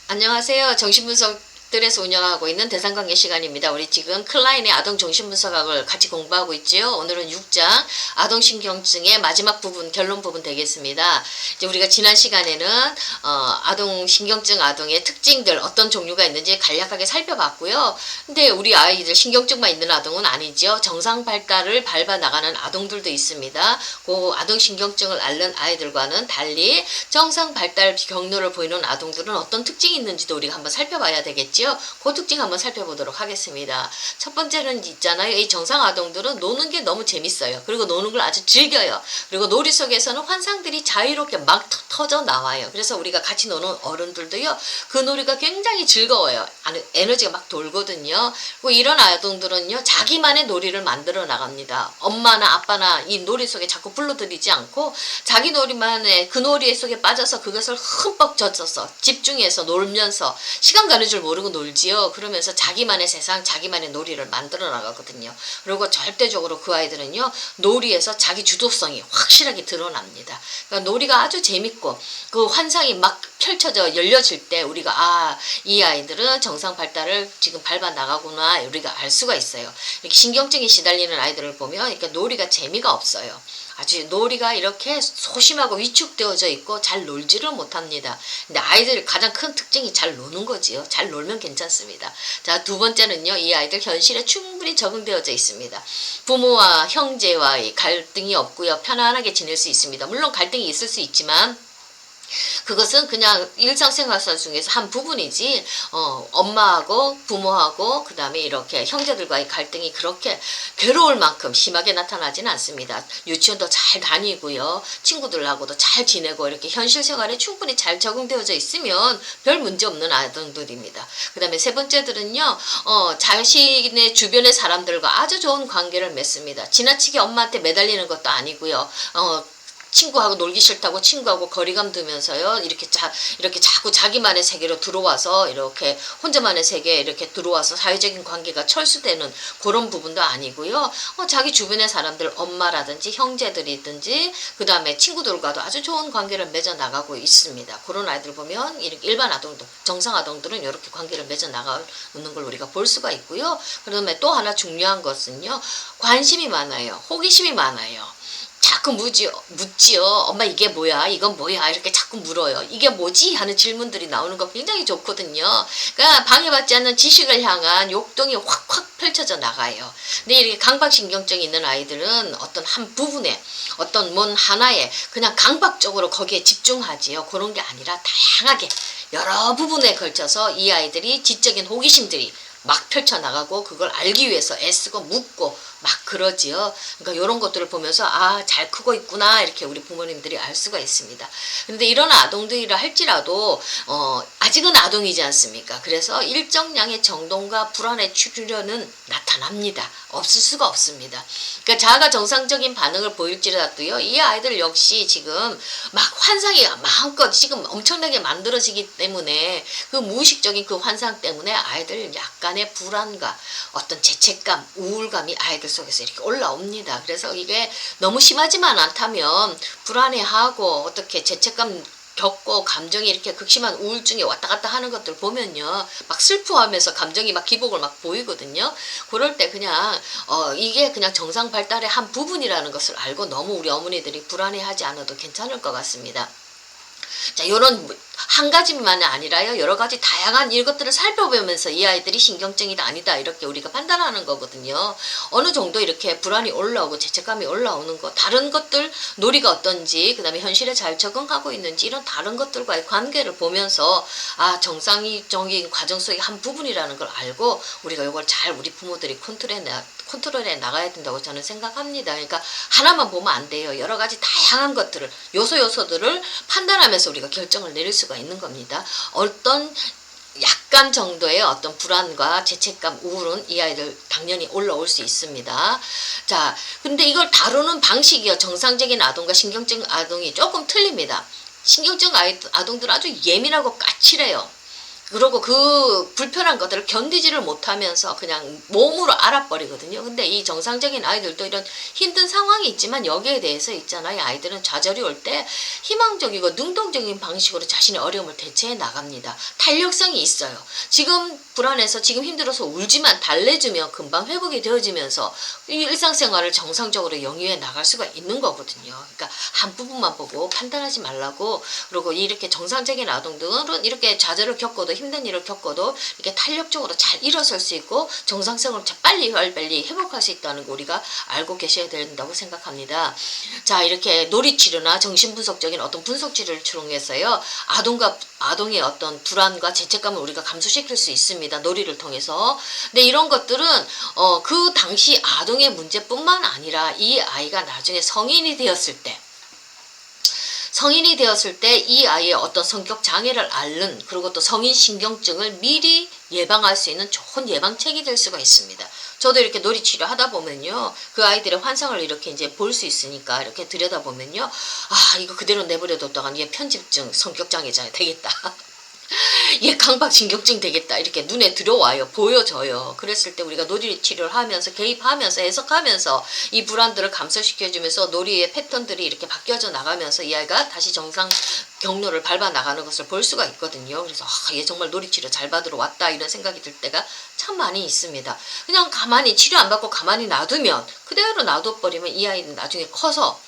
안녕하세요. 정신분석들에서 운영하고 있는 대상관계 시간입니다. 우리 지금 클라인의 아동 정신분석학을 같이 공부하고 있지요. 오늘은 6장 아동신경증의 마지막 부분, 결론 부분 되겠습니다. 이제 우리가 지난 시간에는 아동신경증 아동의 특징들 어떤 종류가 있는지 간략하게 살펴봤고요. 근데 우리 아이들 신경증만 있는 아동은 아니죠. 정상 발달을 밟아 나가는 아동들도 있습니다. 그 아동신경증을 앓는 아이들과는 달리 정상 발달 경로를 보이는 아동들은 어떤 특징이 있는지도 우리가 한번 살펴봐야 되겠지요. 그 특징 한번 살펴보도록 하겠습니다. 첫 번째는 있잖아요. 이 정상 아동들은 노는 게 너무 재밌어요. 그리고 노는 걸 아주 즐겨요. 그리고 놀이 속에서는 환상들이 자유롭게 막 터져 나와요. 그래서 우리가 같이 노는 어른들도요. 그 놀이가 굉장히 즐거워요. 에너지가 막 돌거든요. 그리고 이런 아동들은요. 자기만의 놀이를 만들어 나갑니다. 엄마나 아빠나 이 놀이 속에 자꾸 불러들이지 않고 자기 놀이만의 그 놀이 속에 빠져서 그것을 흠뻑 젖어서 집중해서 놀면서 시간 가는 줄 모르고 놀지요. 그러면서 자기만의 세상, 자기만의 놀이를 만들어 나가거든요. 그리고 절대적으로 그 아이들은요. 놀이에서 자기 주도성이 확실하게 드러납니다. 그러니까 놀이가 아주 재밌고 그 환상이 막 펼쳐져 열려질 때 우리가 이 아이들은 정상 발달을 지금 밟아 나가구나 우리가 알 수가 있어요. 이렇게 신경증이 시달리는 아이들을 보면 이렇게 놀이가 재미가 없어요. 아주 놀이가 이렇게 소심하고 위축되어져 있고 잘 놀지를 못합니다. 근데 아이들 가장 큰 특징이 잘 노는 거지요. 잘 놀면 괜찮습니다. 자, 두 번째는요. 이 아이들 현실에 충분히 적응되어져 있습니다. 부모와 형제와의 갈등이 없고요. 편안하게 지낼 수 있습니다. 물론 갈등이 있을 수 있지만 그것은 그냥 일상생활 중에서 한 부분이지 엄마하고 부모하고 그 다음에 이렇게 형제들과의 갈등이 그렇게 괴로울 만큼 심하게 나타나지는 않습니다. 유치원도 잘 다니고요. 친구들하고도 잘 지내고 이렇게 현실 생활에 충분히 잘 적응되어져 있으면 별 문제 없는 아동들입니다. 그 다음에 세 번째들은요. 자신의 주변의 사람들과 아주 좋은 관계를 맺습니다. 지나치게 엄마한테 매달리는 것도 아니고요. 친구하고 놀기 싫다고 친구하고 거리감 두면서요. 이렇게 자꾸 자기만의 세계로 들어와서 이렇게 혼자만의 세계에 이렇게 들어와서 사회적인 관계가 철수되는 그런 부분도 아니고요. 자기 주변의 사람들 엄마라든지 형제들이든지 그 다음에 친구들과도 아주 좋은 관계를 맺어 나가고 있습니다. 그런 아이들 보면 이렇게 일반 아동들, 정상 아동들은 이렇게 관계를 맺어 나가는 걸 우리가 볼 수가 있고요. 그다음에 또 하나 중요한 것은요. 관심이 많아요. 호기심이 많아요. 자꾸 묻지요. 엄마 이게 뭐야? 이건 뭐야? 이렇게 자꾸 물어요. 이게 뭐지? 하는 질문들이 나오는 거 굉장히 좋거든요. 그러니까 방해받지 않는 지식을 향한 욕동이 확확 펼쳐져 나가요. 근데 이렇게 강박신경증이 있는 아이들은 어떤 한 부분에 어떤 뭔 하나에 그냥 강박적으로 거기에 집중하지요. 그런 게 아니라 다양하게 여러 부분에 걸쳐서 이 아이들이 지적인 호기심들이 막 펼쳐나가고 그걸 알기 위해서 애쓰고 묻고 막 그러지요. 그러니까 이런 것들을 보면서 잘 크고 있구나 이렇게 우리 부모님들이 알 수가 있습니다. 그런데 이런 아동들이라 할지라도 아직은 아동이지 않습니까? 그래서 일정량의 정돈과 불안의 출현은 나타납니다. 없을 수가 없습니다. 그러니까 자아가 정상적인 반응을 보일지라도요. 이 아이들 역시 지금 막 환상이 마음껏 지금 엄청나게 만들어지기 때문에 그 무의식적인 그 환상 때문에 아이들 약간의 불안과 어떤 죄책감, 우울감이 아이들 속에서 이렇게 올라옵니다. 그래서 이게 너무 심하지만 않다면 불안해하고 어떻게 죄책감 겪고 감정이 이렇게 극심한 우울증에 왔다 갔다 하는 것들 보면요. 막 슬퍼하면서 감정이 막 기복을 막 보이거든요. 그럴 때 그냥 이게 그냥 정상 발달의 한 부분이라는 것을 알고 너무 우리 어머니들이 불안해하지 않아도 괜찮을 것 같습니다. 자, 요런 한 가지만이 아니라요. 여러 가지 다양한 이것들을 살펴보면서 이 아이들이 신경증이다 아니다 이렇게 우리가 판단하는 거거든요. 어느 정도 이렇게 불안이 올라오고 죄책감이 올라오는 거 다른 것들 놀이가 어떤지 그 다음에 현실에 잘 적응하고 있는지 이런 다른 것들과의 관계를 보면서 정상적인 과정 속의 한 부분이라는 걸 알고 우리가 이걸 잘 우리 부모들이 컨트롤해 나가야 된다고 저는 생각합니다. 그러니까 하나만 보면 안 돼요. 여러 가지 다양한 것들을 요소들을 판단하면서 우리가 결정을 내릴 수가 있는 겁니다. 어떤 약간 정도의 어떤 불안과 죄책감, 우울은 이 아이들 당연히 올라올 수 있습니다. 자, 근데 이걸 다루는 방식이요. 정상적인 아동과 신경증 아동이 조금 틀립니다. 신경증 아동들은 아주 예민하고 까칠해요. 그리고 그 불편한 것들을 견디지를 못하면서 그냥 몸으로 알아버리거든요. 근데 이 정상적인 아이들도 이런 힘든 상황이 있지만 여기에 대해서 있잖아요. 아이들은 좌절이 올 때 희망적이고 능동적인 방식으로 자신의 어려움을 대처해 나갑니다. 탄력성이 있어요. 지금 불안해서 지금 힘들어서 울지만 달래주면 금방 회복이 되어지면서 이 일상생활을 정상적으로 영위해 나갈 수가 있는 거거든요. 그러니까 한 부분만 보고 판단하지 말라고. 그리고 이렇게 정상적인 아동들은 이렇게 좌절을 겪어도 힘든 일을 겪어도 이렇게 탄력적으로 잘 일어설 수 있고 정상성을 빨리 회복할 수 있다는 거 우리가 알고 계셔야 된다고 생각합니다. 자, 이렇게 놀이치료나 정신분석적인 어떤 분석치료를 통해서요, 아동의 어떤 불안과 죄책감을 우리가 감소시킬 수 있습니다. 놀이를 통해서. 근데 이런 것들은 그 당시 아동의 문제뿐만 아니라 이 아이가 나중에 성인이 되었을 때 이 아이의 어떤 성격 장애를 앓는, 그리고 또 성인 신경증을 미리 예방할 수 있는 좋은 예방책이 될 수가 있습니다. 저도 이렇게 놀이치료 하다 보면요, 그 아이들의 환상을 이렇게 이제 볼 수 있으니까 이렇게 들여다보면요, 아, 이거 그대로 내버려뒀다간 얘 편집증 성격 장애자 되겠다. 얘 강박신경증 되겠다. 이렇게 눈에 들어와요. 보여져요. 그랬을 때 우리가 놀이치료를 하면서 개입하면서 해석하면서 이 불안들을 감소시켜주면서 놀이의 패턴들이 이렇게 바뀌어져 나가면서 이 아이가 다시 정상 경로를 밟아 나가는 것을 볼 수가 있거든요. 그래서 얘 정말 놀이치료 잘 받으러 왔다 이런 생각이 들 때가 참 많이 있습니다. 그냥 가만히 치료 안 받고 가만히 놔두면, 그대로 놔둬버리면 이 아이는 나중에 커서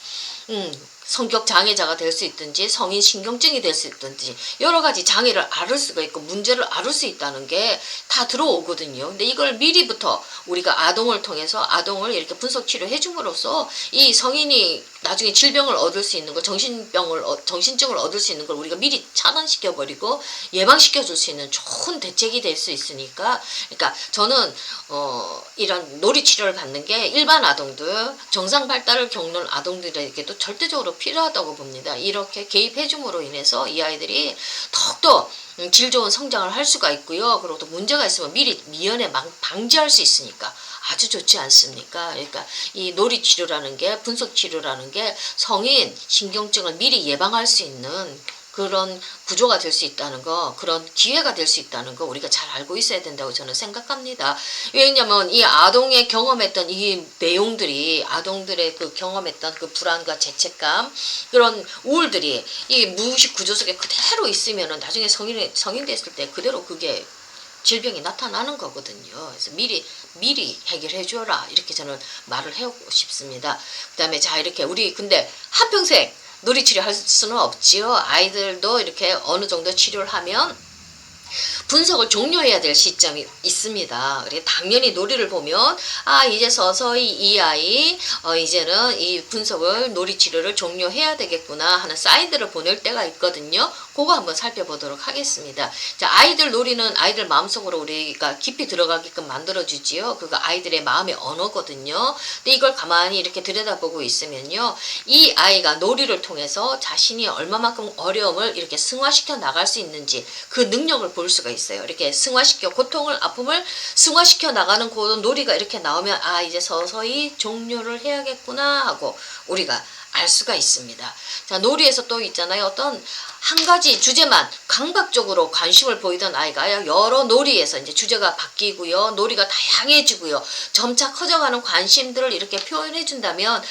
성격 장애자가 될 수 있든지 성인 신경증이 될 수 있든지 여러 가지 장애를 앓을 수가 있고 문제를 앓을 수 있다는 게 다 들어오거든요. 근데 이걸 미리부터 우리가 아동을 통해서 아동을 이렇게 분석 치료해 줌으로써 이 성인이 나중에 질병을 얻을 수 있는 걸, 정신증을 얻을 수 있는 걸 우리가 미리 차단시켜 버리고 예방시켜 줄 수 있는 좋은 대책이 될 수 있으니까, 그러니까 저는 이런 놀이 치료를 받는 게 일반 아동들, 정상 발달을 겪는 아동들에게도 절대적으로 필요하다고 봅니다. 이렇게 개입해 줌으로 인해서 이 아이들이 더욱더 질 좋은 성장을 할 수가 있고요. 그리고 또 문제가 있으면 미리 미연에 방지할 수 있으니까 아주 좋지 않습니까? 그러니까 이 놀이치료라는 게, 분석치료라는 게 성인 신경증을 미리 예방할 수 있는 그런 구조가 될 수 있다는 거, 그런 기회가 될 수 있다는 거 우리가 잘 알고 있어야 된다고 저는 생각합니다. 왜냐면 이 아동의 경험했던 이 내용들이, 아동들의 그 경험했던 그 불안과 죄책감, 그런 우울들이 이 무의식 구조 속에 그대로 있으면은 나중에 성인 됐을 때 그대로 그게 질병이 나타나는 거거든요. 그래서 미리 해결해 줘라, 이렇게 저는 말을 해오고 싶습니다. 그다음에 자, 이렇게 우리 근데 한평생 놀이치료 할 수는 없지요. 아이들도 이렇게 어느 정도 치료를 하면 분석을 종료해야 될 시점이 있습니다. 그리고 당연히 놀이를 보면 이제 서서히 이 아이 이제는 이 분석을, 놀이치료를 종료해야 되겠구나 하는 사인들을 보낼 때가 있거든요. 그거 한번 살펴보도록 하겠습니다. 자, 아이들 놀이는 아이들 마음속으로 우리가 깊이 들어가게끔 만들어주지요. 그거 아이들의 마음의 언어거든요. 근데 이걸 가만히 이렇게 들여다보고 있으면요, 이 아이가 놀이를 통해서 자신이 얼마만큼 어려움을 이렇게 승화시켜 나갈 수 있는지 그 능력을 볼 수가 있어요. 이렇게 승화시켜, 고통을, 아픔을 승화시켜 나가는 그 놀이가 이렇게 나오면 이제 서서히 종료를 해야겠구나 하고 우리가 알 수가 있습니다. 자, 놀이에서 또 있잖아요. 어떤 한 가지 주제만 강박적으로 관심을 보이던 아이가 여러 놀이에서 이제 주제가 바뀌고요. 놀이가 다양해지고요. 점차 커져가는 관심들을 이렇게 표현해 준다면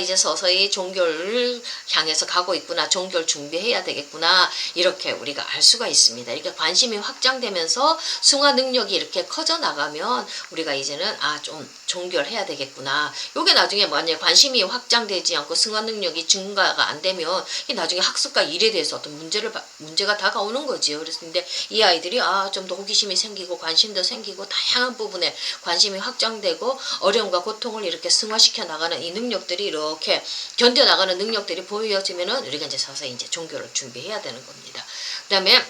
이제 서서히 종교를 향해서 가고 있구나. 종교를 준비해야 되겠구나. 이렇게 우리가 알 수가 있습니다. 이렇게 관심이 확장되면서 승화 능력이 이렇게 커져 나가면 우리가 이제는 좀 종교를 해야 되겠구나. 요게 나중에 만약에 관심이 확장되지 않고 승화 능력이 증가가 안 되면 나중에 학습과 일에 대해서 어떤 문제가 다가오는 거지요. 그래서 근데 이 아이들이 좀 더 호기심이 생기고 관심도 생기고 다양한 부분에 관심이 확장되고 어려움과 고통을 이렇게 승화시켜 나가는 이 능력들이 이렇게 견뎌 나가는 능력들이 보여지면은 우리가 이제 서서히 이제 종교를 준비해야 되는 겁니다. 그다음에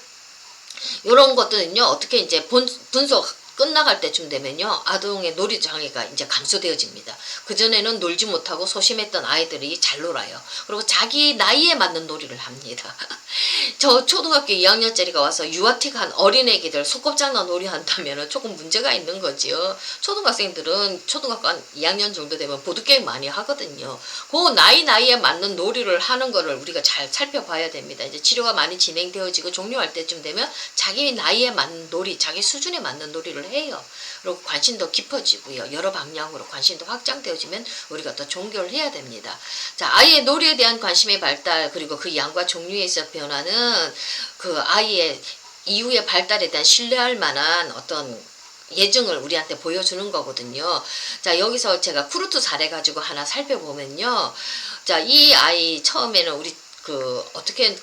이런 것들은요, 어떻게 이제 분석 끝나갈 때쯤 되면요, 아동의 놀이 장애가 이제 감소되어집니다. 그전에는 놀지 못하고 소심했던 아이들이 잘 놀아요. 그리고 자기 나이에 맞는 놀이를 합니다. 저 초등학교 2학년짜리가 와서 유아틱한 어린애기들 소꿉장난 놀이 한다면 조금 문제가 있는 거지요. 초등학생들은 초등학교 한 2학년 정도 되면 보드게임 많이 하거든요. 그 나이에 맞는 놀이를 하는 거를 우리가 잘 살펴봐야 됩니다. 이제 치료가 많이 진행되어지고 종료할 때쯤 되면 자기 나이에 맞는 놀이, 자기 수준에 맞는 놀이를 해요. 그리고 관심도 깊어지고요. 여러 방향으로 관심도 확장되어지면 우리가 또 종교를 해야 됩니다. 자, 아이의 놀이에 대한 관심의 발달, 그리고 그 양과 종류에 있어 변화는 그 아이의 이후의 발달에 대한 신뢰할 만한 어떤 예증을 우리한테 보여주는 거거든요. 자, 여기서 제가 쿠르트 사례 가지고 하나 살펴보면요. 자, 이 아이 처음에는 우리 어떻게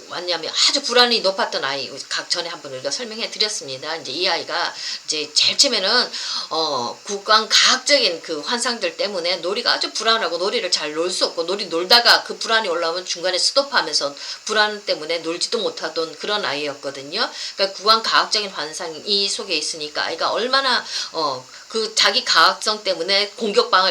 왔냐면 아주 불안이 높았던 아이, 각 전에 한번 우리가 설명해 드렸습니다. 이제 이 아이가 이제 제일 처음에는 국강 과학적인 그 환상들 때문에 놀이가 아주 불안하고 놀이를 잘 놀 수 없고, 놀다가 그 불안이 올라오면 중간에 스톱하면서 불안 때문에 놀지도 못하던 그런 아이였거든요. 그러니까 국강 과학적인 환상이 이 속에 있으니까 아이가 얼마나 그 자기 과학성 때문에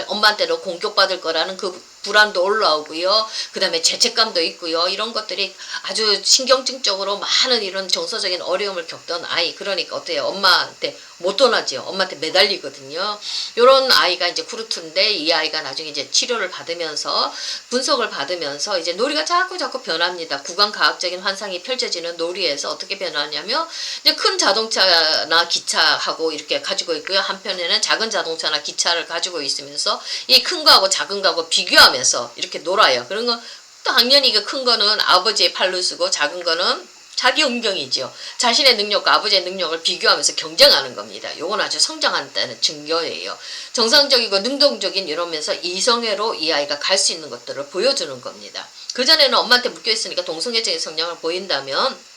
엄마한테로 공격받을 거라는 그 불안도 올라오고요. 그 다음에 죄책감도 있고요. 이런 것들이 아주 신경증적으로 많은 이런 정서적인 어려움을 겪던 아이. 그러니까 어때요? 엄마한테 못 떠나지요. 엄마한테 매달리거든요. 요런 아이가 이제 쿠르트인데, 이 아이가 나중에 이제 치료를 받으면서 분석을 받으면서 이제 놀이가 자꾸 변합니다. 구강과학적인 환상이 펼쳐지는 놀이에서 어떻게 변하냐면, 이제 큰 자동차나 기차하고 이렇게 가지고 있고요. 한편에는 작은 자동차나 기차를 가지고 있으면서 이 큰 거하고 작은 거하고 비교하면서 이렇게 놀아요. 그런 거 당연히 그 큰 거는 아버지의 팔로 쓰고 작은 거는 자기 음경이죠. 자신의 능력과 아버지의 능력을 비교하면서 경쟁하는 겁니다. 요건 아주 성장한다는 증거예요. 정상적이고 능동적인 이러면서 이성애로 이 아이가 갈 수 있는 것들을 보여주는 겁니다. 그전에는 엄마한테 묶여있으니까 동성애적인 성향을 보인다면,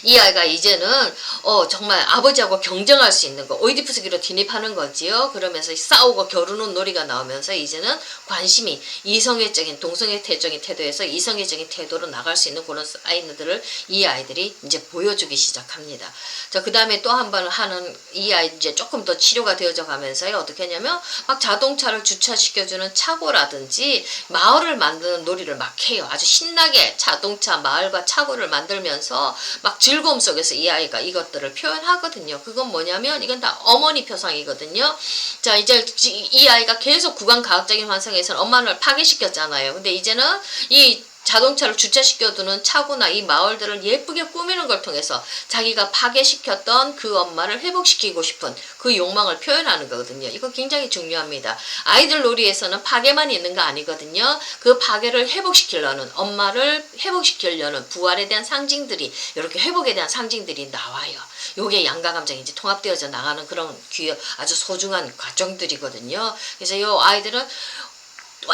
이 아이가 이제는 정말 아버지하고 경쟁할 수 있는 거, 오이디푸스기로 진입하는 거지요. 그러면서 싸우고 겨루는 놀이가 나오면서 이제는 관심이 이성애적인 동성애적인 태도에서 이성애적인 태도로 나갈 수 있는 그런 아이들을 이 아이들이 이제 보여주기 시작합니다. 자, 그 다음에 또 한 번 하는 이 아이 이제 조금 더 치료가 되어져 가면서요. 어떻게 하냐면 막 자동차를 주차시켜주는 차고라든지 마을을 만드는 놀이를 막 해요. 아주 신나게 자동차 마을과 차고를 만들면서 막 즐거움 속에서 이 아이가 이것들을 표현하거든요. 그건 뭐냐면 이건 다 어머니 표상이거든요. 자, 이제 이 아이가 계속 구강과학적인 환상에서는 엄마를 파괴시켰잖아요. 근데 이제는 이 자동차를 주차시켜두는 차고나 이 마을들을 예쁘게 꾸미는 걸 통해서 자기가 파괴시켰던 그 엄마를 회복시키고 싶은 그 욕망을 표현하는 거거든요. 이거 굉장히 중요합니다. 아이들 놀이에서는 파괴만 있는 거 아니거든요. 그 파괴를 회복시키려는, 엄마를 회복시키려는 부활에 대한 상징들이, 이렇게 회복에 대한 상징들이 나와요. 요게 양가 감정이 이제 통합되어져 나가는 그런 아주 소중한 과정들이거든요. 그래서 요 아이들은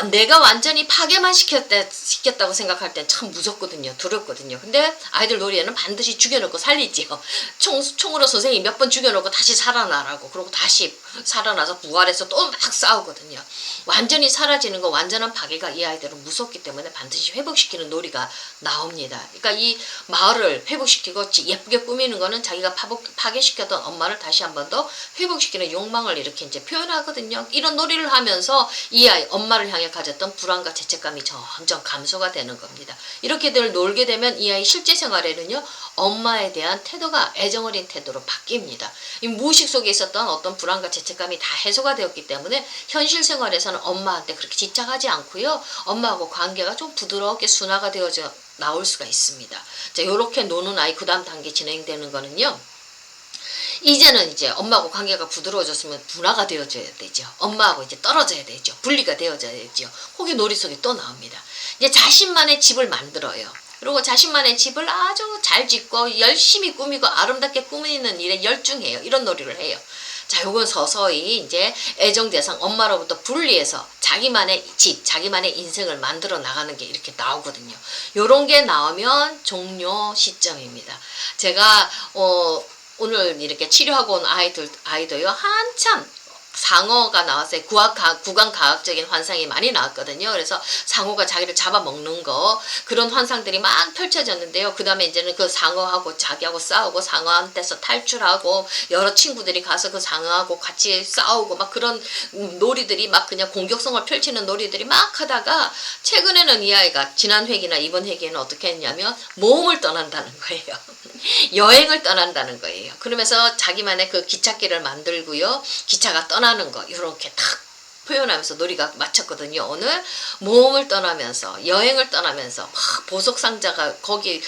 내가 완전히 파괴만 시켰다고 생각할 땐 참 무섭거든요. 두렵거든요. 근데 아이들 놀이에는 반드시 죽여놓고 살리지요. 총으로 선생님이 몇 번 죽여놓고 다시 살아나라고, 그러고 다시 살아나서 부활해서 또 막 싸우거든요. 완전히 사라지는 거, 완전한 파괴가 이 아이들은 무섭기 때문에 반드시 회복시키는 놀이가 나옵니다. 그러니까 이 마을을 회복시키고 예쁘게 꾸미는 거는 자기가 파괴시켰던 엄마를 다시 한 번 더 회복시키는 욕망을 이렇게 이제 표현하거든요. 이런 놀이를 하면서 이 아이, 엄마를 향해 가졌던 불안과 죄책감이 점점 감소가 되는 겁니다. 이렇게들 놀게 되면 이 아이 실제 생활에는요, 엄마에 대한 태도가 애정어린 태도로 바뀝니다. 이 무의식 속에 있었던 어떤 불안과 죄책감이 다 해소가 되었기 때문에 현실 생활에서는 엄마한테 그렇게 집착하지 않고요, 엄마하고 관계가 좀 부드럽게 순화가 되어져 나올 수가 있습니다. 자, 이렇게 노는 아이 그 다음 단계 진행되는 거는요, 이제는 이제 엄마하고 관계가 부드러워졌으면 분화가 되어져야 되죠. 엄마하고 이제 떨어져야 되죠. 분리가 되어져야 되죠. 혹이 놀이 속에 또 나옵니다. 이제 자신만의 집을 만들어요. 그리고 자신만의 집을 아주 잘 짓고 열심히 꾸미고 아름답게 꾸미는 일에 열중해요. 이런 놀이를 해요. 자, 요건 서서히 이제 애정대상 엄마로부터 분리해서 자기만의 집, 자기만의 인생을 만들어 나가는 게 이렇게 나오거든요. 요런 게 나오면 종료 시점입니다. 제가 오늘 이렇게 치료하고 온 아이도요, 한참 상어가 나왔어요. 구강과학적인 환상이 많이 나왔거든요. 그래서 상어가 자기를 잡아먹는 거 그런 환상들이 막 펼쳐졌는데요. 그 다음에 이제는 그 상어하고 자기하고 싸우고 상어한테서 탈출하고 여러 친구들이 가서 그 상어하고 같이 싸우고 막 그런 놀이들이 막 그냥 공격성을 펼치는 놀이들이 막 하다가 최근에는 이 아이가 지난 회기나 이번 회기에는 어떻게 했냐면 모험을 떠난다는 거예요. 여행을 떠난다는 거예요. 그러면서 자기만의 그 기찻길을 만들고요. 기차가 떠나는 거 이렇게 탁 표현하면서 놀이가 마쳤거든요. 오늘 모험을 떠나면서 여행을 떠나면서 막 보석상자가 거기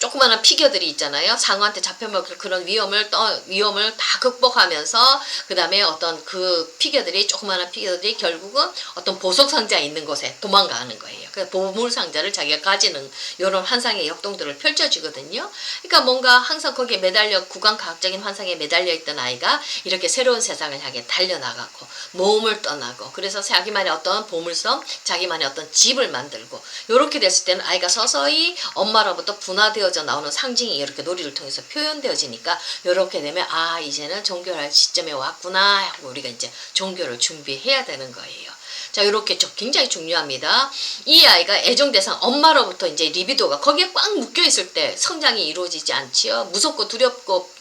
조그마한 피겨들이 있잖아요. 상어한테 잡혀먹을 그런 위험을 다 극복하면서 그 다음에 어떤 그 피겨들이 조그마한 피겨들이 결국은 어떤 보석상자에 있는 곳에 도망가는 거예요. 그 보물상자를 자기가 가지는 이런 환상의 역동들을 펼쳐주거든요. 그러니까 뭔가 항상 거기에 매달려 구강과학적인 환상에 매달려 있던 아이가 이렇게 새로운 세상을 향해 달려나가고 모험을 떠나고 그래서 자기만의 어떤 보물섬, 자기만의 어떤 집을 만들고 이렇게 됐을 때는 아이가 서서히 엄마로부터 분화되어 나오는 상징이 이렇게 놀이를 통해서 표현되어지니까 이렇게 되면 아 이제는 종교할 시점에 왔구나 하고 우리가 이제 종교를 준비해야 되는 거예요. 자 이렇게 굉장히 중요합니다. 이 아이가 애정대상 엄마로부터 이제 리비도가 거기에 꽉 묶여 있을 때 성장이 이루어지지 않지요. 무섭고 두렵고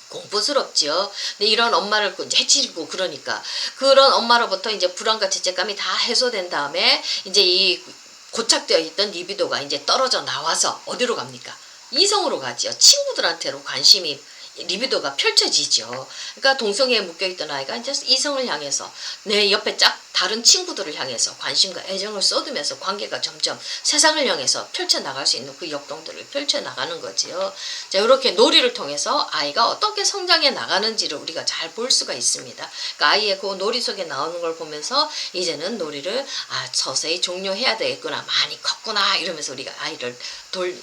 공포스럽지요. 근데 이런 엄마를 해치고 그러니까 그런 엄마로부터 이제 불안과 죄책감이 다 해소된 다음에 이제 이 고착되어 있던 리비도가 이제 떨어져 나와서 어디로 갑니까? 이성으로 가지요. 친구들한테로 관심이 리비도가 펼쳐지죠. 그러니까 동성애에 묶여있던 아이가 이제 이성을 향해서 내 옆에 다른 친구들을 향해서 관심과 애정을 쏟으면서 관계가 점점 세상을 향해서 펼쳐나갈 수 있는 그 역동들을 펼쳐나가는 거지요. 자, 이렇게 놀이를 통해서 아이가 어떻게 성장해 나가는지를 우리가 잘 볼 수가 있습니다. 그러니까 아이의 그 놀이 속에 나오는 걸 보면서 이제는 놀이를 서서히 종료해야 되겠구나. 많이 컸구나. 이러면서 우리가 아이를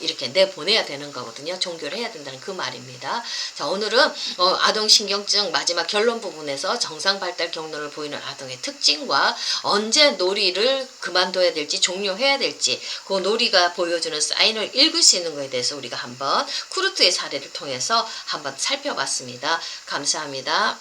이렇게 내보내야 되는 거거든요. 종교를 해야 된다는 그 말입니다. 자, 오늘은 아동신경증 마지막 결론 부분에서 정상 발달 경로를 보이는 아동의 특징과 언제 놀이를 그만둬야 될지 종료해야 될지 그 놀이가 보여주는 사인을 읽을 수 있는 것에 대해서 우리가 한번 쿠르트의 사례를 통해서 한번 살펴봤습니다. 감사합니다.